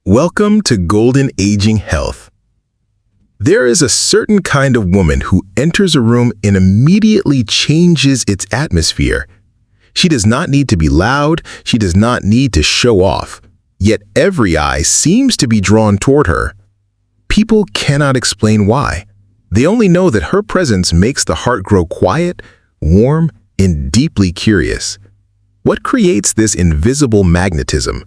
Welcome to Golden Aging Health. There is a certain kind of woman who enters a room and immediately changes its atmosphere. She does not need to be loud, she does not need to show off, yet every eye seems to be drawn toward her. People cannot explain why. They only know that her presence makes the heart grow quiet, warm, and deeply curious. What creates this invisible magnetism?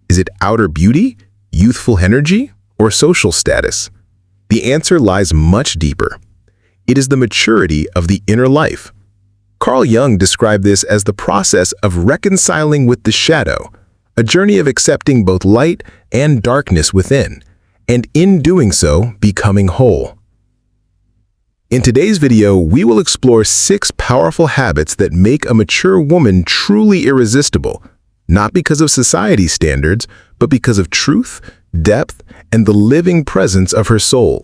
Is it outer beauty, youthful energy, or social status? The answer lies much deeper. It is the maturity of the inner life. Carl Jung described this as the process of reconciling with the shadow, a journey of accepting both light and darkness within, and in doing so, becoming whole. In today's video, we will explore 6 powerful habits that make a mature woman truly irresistible, not because of society's standards, but because of truth, depth, and the living presence of her soul.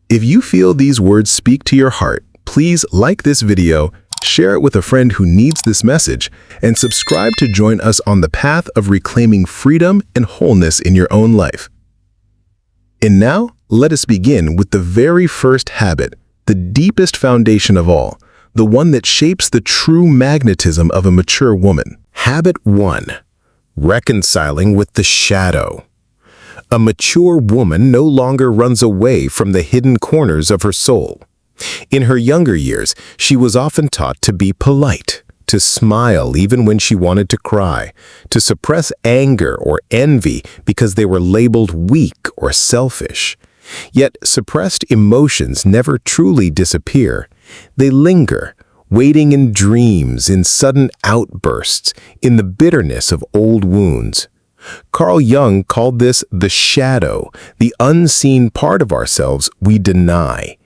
If you feel these words speak to your heart, please like this video, share it with a friend who needs this message, and subscribe to join us on the path of reclaiming freedom and wholeness in your own life. And now, let us begin with the very first habit, the deepest foundation of all, the one that shapes the true magnetism of a mature woman. Habit 1. Reconciling with the shadow. A mature woman no longer runs away from the hidden corners of her soul. In her younger years, she was often taught to be polite, to smile even when she wanted to cry, to suppress anger or envy because they were labeled weak or selfish. Yet suppressed emotions never truly disappear. They linger, waiting in dreams, in sudden outbursts, in the bitterness of old wounds. Carl Jung called this the shadow, the unseen part of ourselves we deny.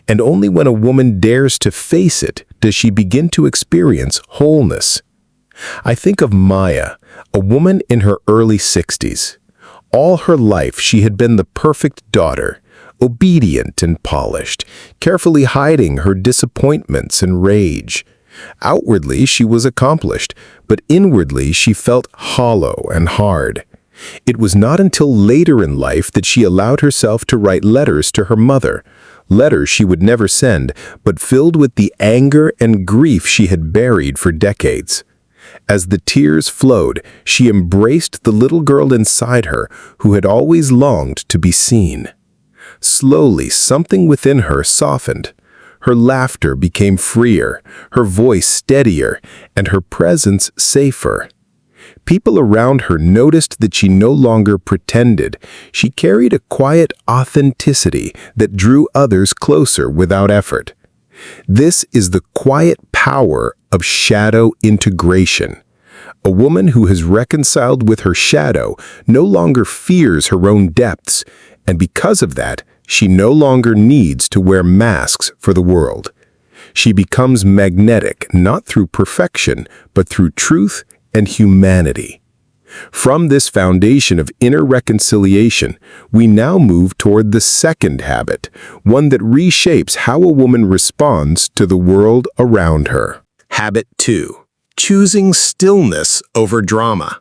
And only when a woman dares to face it does she begin to experience wholeness. I think of Maya, a woman in her early 60s. All her life she had been the perfect daughter, obedient and polished, carefully hiding her disappointments and rage. Outwardly, she was accomplished, but inwardly she felt hollow and hard. It was not until later in life that she allowed herself to write letters to her mother, letters she would never send, but filled with the anger and grief she had buried for decades. As the tears flowed, she embraced the little girl inside her who had always longed to be seen. Slowly, something within her softened. Her laughter became freer, her voice steadier, and her presence safer. People around her noticed that she no longer pretended. She carried a quiet authenticity that drew others closer without effort. This is the quiet power of shadow integration. A woman who has reconciled with her shadow no longer fears her own depths, and because of that, she no longer needs to wear masks for the world. She becomes magnetic not through perfection, but through truth and humanity. From this foundation of inner reconciliation, we now move toward the second habit, one that reshapes how a woman responds to the world around her. Habit 2. Choosing stillness over drama.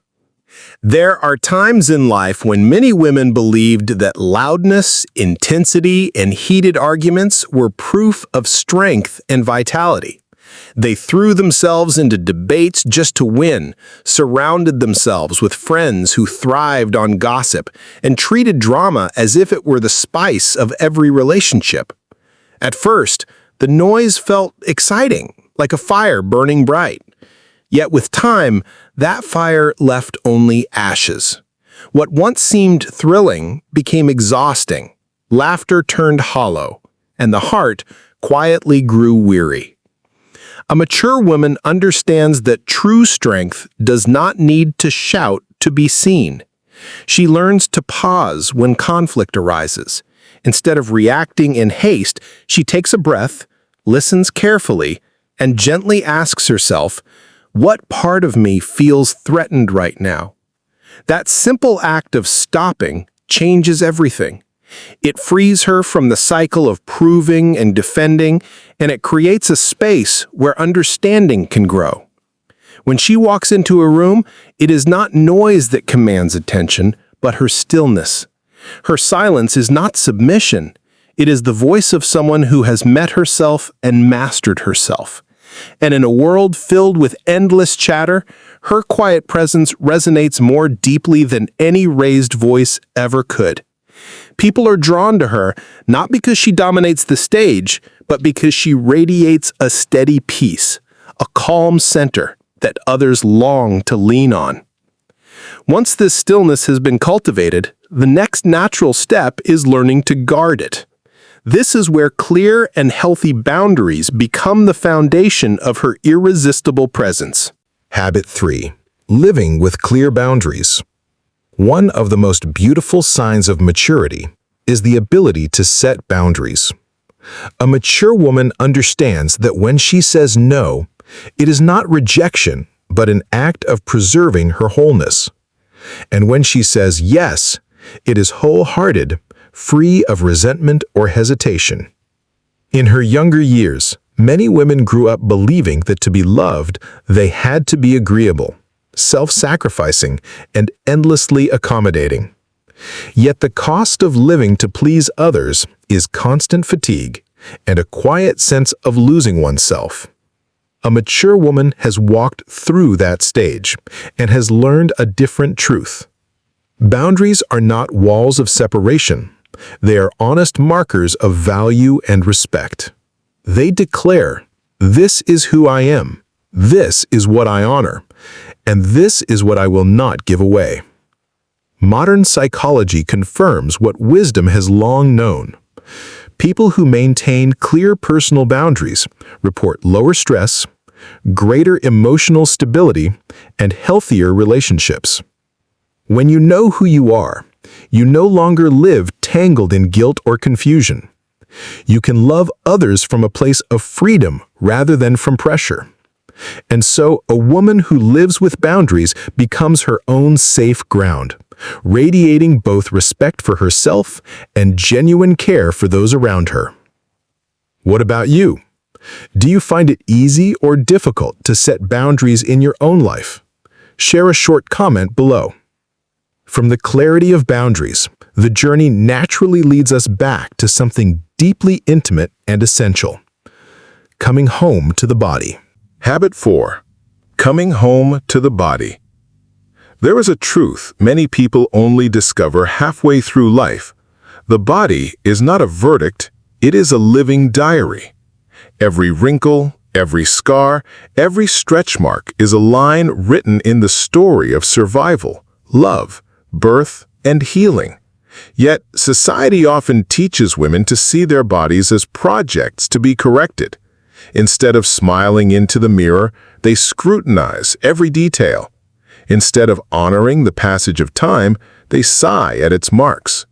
There are times in life when many women believed that loudness, intensity, and heated arguments were proof of strength and vitality. They threw themselves into debates just to win, surrounded themselves with friends who thrived on gossip, and treated drama as if it were the spice of every relationship. At first, the noise felt exciting, like a fire burning bright. Yet with time, that fire left only ashes. What once seemed thrilling became exhausting. Laughter turned hollow, and the heart quietly grew weary. A mature woman understands that true strength does not need to shout to be seen. She learns to pause when conflict arises. Instead of reacting in haste, she takes a breath, listens carefully, and gently asks herself, what part of me feels threatened right now? That simple act of stopping changes everything. It frees her from the cycle of proving and defending, and it creates a space where understanding can grow. When she walks into a room, it is not noise that commands attention, but her stillness. Her silence is not submission. It is the voice of someone who has met herself and mastered herself. And in a world filled with endless chatter, her quiet presence resonates more deeply than any raised voice ever could. People are drawn to her not because she dominates the stage, but because she radiates a steady peace, a calm center that others long to lean on. Once this stillness has been cultivated, the next natural step is learning to guard it. This is where clear and healthy boundaries become the foundation of her irresistible presence. Habit 3. Living with clear boundaries. One of the most beautiful signs of maturity is the ability to set boundaries. A mature woman understands that when she says no, it is not rejection, but an act of preserving her wholeness. And when she says yes, it is wholehearted, free of resentment or hesitation. In her younger years, many women grew up believing that to be loved, they had to be agreeable, self-sacrificing, and endlessly accommodating. Yet the cost of living to please others is constant fatigue and a quiet sense of losing oneself. A mature woman has walked through that stage and has learned a different truth. Boundaries are not walls of separation. They are honest markers of value and respect. They declare, "This is who I am, this is what I honor, and this is what I will not give away." Modern psychology confirms what wisdom has long known. People who maintain clear personal boundaries report lower stress, greater emotional stability, and healthier relationships. When you know who you are, you no longer live tangled in guilt or confusion. You can love others from a place of freedom rather than from pressure. And so, a woman who lives with boundaries becomes her own safe ground, radiating both respect for herself and genuine care for those around her. What about you? Do you find it easy or difficult to set boundaries in your own life? Share a short comment below. From the clarity of boundaries, the journey naturally leads us back to something deeply intimate and essential: coming home to the body. Habit 4. Coming home to the body. There is a truth many people only discover halfway through life. The body is not a verdict, it is a living diary. Every wrinkle, every scar, every stretch mark is a line written in the story of survival, love, birth, and healing. Yet, society often teaches women to see their bodies as projects to be corrected. Instead of smiling into the mirror, they scrutinize every detail. Instead of honoring the passage of time, they sigh at its marks.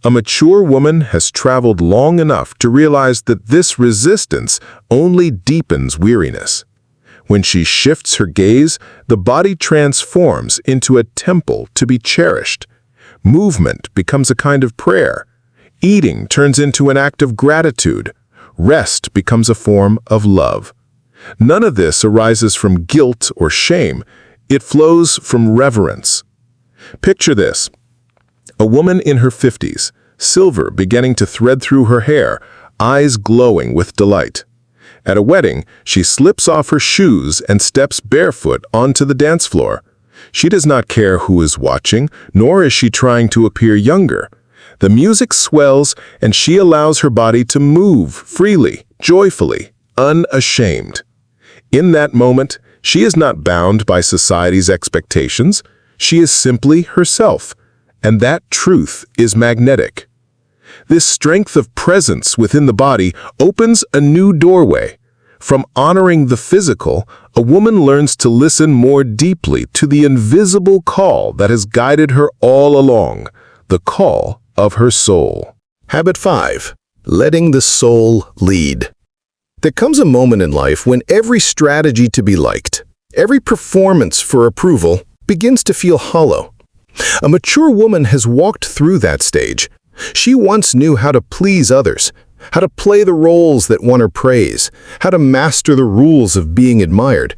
A mature woman has traveled long enough to realize that this resistance only deepens weariness. When she shifts her gaze, the body transforms into a temple to be cherished. Movement becomes a kind of prayer. Eating turns into an act of gratitude. Rest becomes a form of love. None of this arises from guilt or shame. It flows from reverence. Picture this: a woman in her 50s, silver beginning to thread through her hair, eyes glowing with delight. At a wedding, she slips off her shoes and steps barefoot onto the dance floor. She does not care who is watching, nor is she trying to appear younger. The music swells, and she allows her body to move freely, joyfully, unashamed. In that moment, she is not bound by society's expectations. She is simply herself, and that truth is magnetic. This strength of presence within the body opens a new doorway. From honoring the physical, a woman learns to listen more deeply to the invisible call that has guided her all along, the call of her soul. Habit 5. Letting the soul lead. There comes a moment in life when every strategy to be liked, every performance for approval, begins to feel hollow. A mature woman has walked through that stage. She once knew how to please others, how to play the roles that won her praise, how to master the rules of being admired.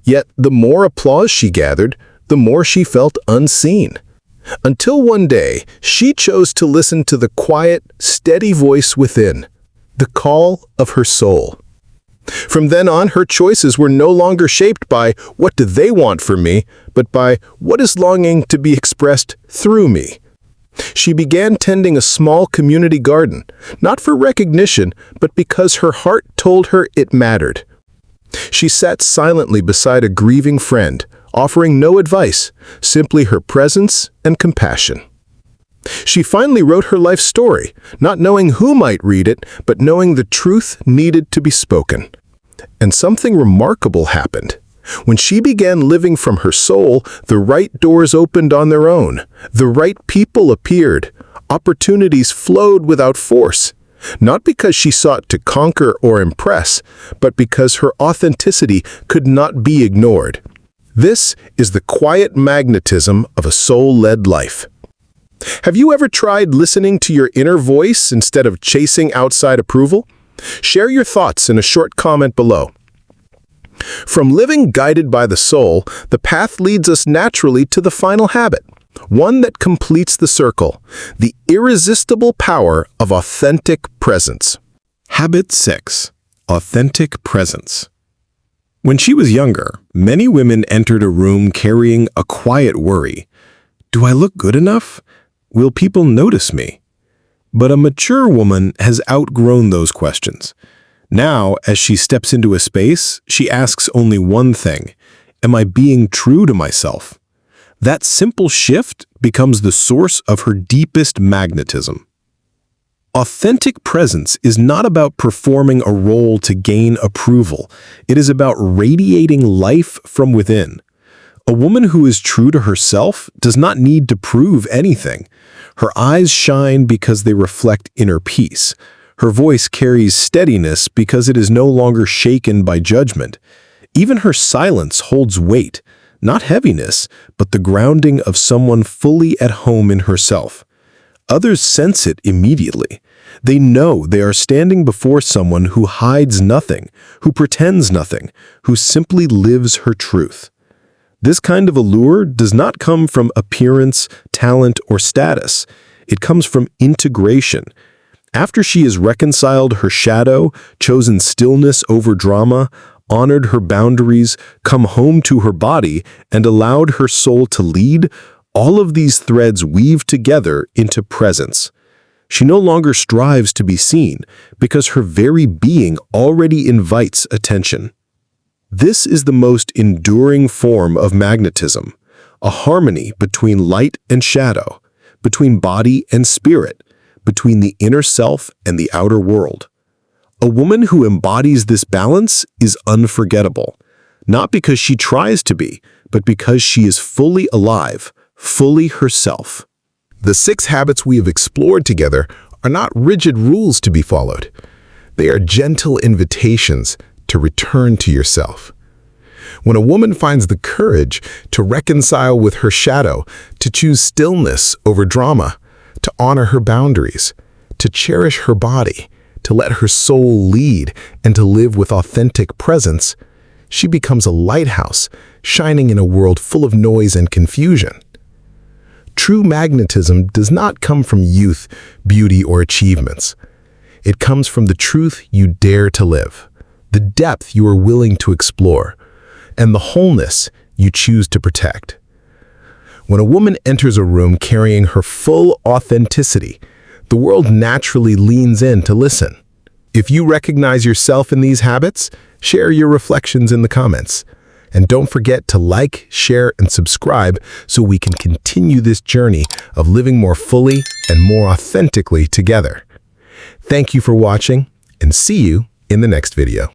Yet the more applause she gathered, the more she felt unseen. Until one day, she chose to listen to the quiet, steady voice within, the call of her soul. From then on, her choices were no longer shaped by what do they want from me, but by what is longing to be expressed through me. She began tending a small community garden, not for recognition, but because her heart told her it mattered. She sat silently beside a grieving friend, offering no advice, simply her presence and compassion. She finally wrote her life story, not knowing who might read it, but knowing the truth needed to be spoken. And something remarkable happened. When she began living from her soul, the right doors opened on their own. The right people appeared. Opportunities flowed without force. Not because she sought to conquer or impress, but because her authenticity could not be ignored. This is the quiet magnetism of a soul-led life. Have you ever tried listening to your inner voice instead of chasing outside approval? Share your thoughts in a short comment below. From living guided by the soul, the path leads us naturally to the final habit, one that completes the circle, the irresistible power of authentic presence. Habit 6. Authentic presence. When she was younger, many women entered a room carrying a quiet worry. Do I look good enough? Will people notice me? But a mature woman has outgrown those questions. Now, as she steps into a space, she asks only one thing: am I being true to myself? That simple shift becomes the source of her deepest magnetism. Authentic presence is not about performing a role to gain approval. It is about radiating life from within. A woman who is true to herself does not need to prove anything. Her eyes shine because they reflect inner peace. Her voice carries steadiness because it is no longer shaken by judgment. Even her silence holds weight, not heaviness, but the grounding of someone fully at home in herself. Others sense it immediately. They know they are standing before someone who hides nothing, who pretends nothing, who simply lives her truth. This kind of allure does not come from appearance, talent, or status. It comes from integration. After she has reconciled her shadow, chosen stillness over drama, honored her boundaries, come home to her body, and allowed her soul to lead, all of these threads weave together into presence. She no longer strives to be seen because her very being already invites attention. This is the most enduring form of magnetism, a harmony between light and shadow, between body and spirit, between the inner self and the outer world. A woman who embodies this balance is unforgettable, not because she tries to be, but because she is fully alive, fully herself. The 6 habits we have explored together are not rigid rules to be followed. They are gentle invitations to return to yourself. When a woman finds the courage to reconcile with her shadow, to choose stillness over drama, to honor her boundaries, to cherish her body, to let her soul lead, and to live with authentic presence, she becomes a lighthouse, shining in a world full of noise and confusion. True magnetism does not come from youth, beauty, or achievements. It comes from the truth you dare to live, the depth you are willing to explore, and the wholeness you choose to protect. When a woman enters a room carrying her full authenticity, the world naturally leans in to listen. If you recognize yourself in these habits, share your reflections in the comments. And don't forget to like, share, and subscribe so we can continue this journey of living more fully and more authentically together. Thank you for watching, and see you in the next video.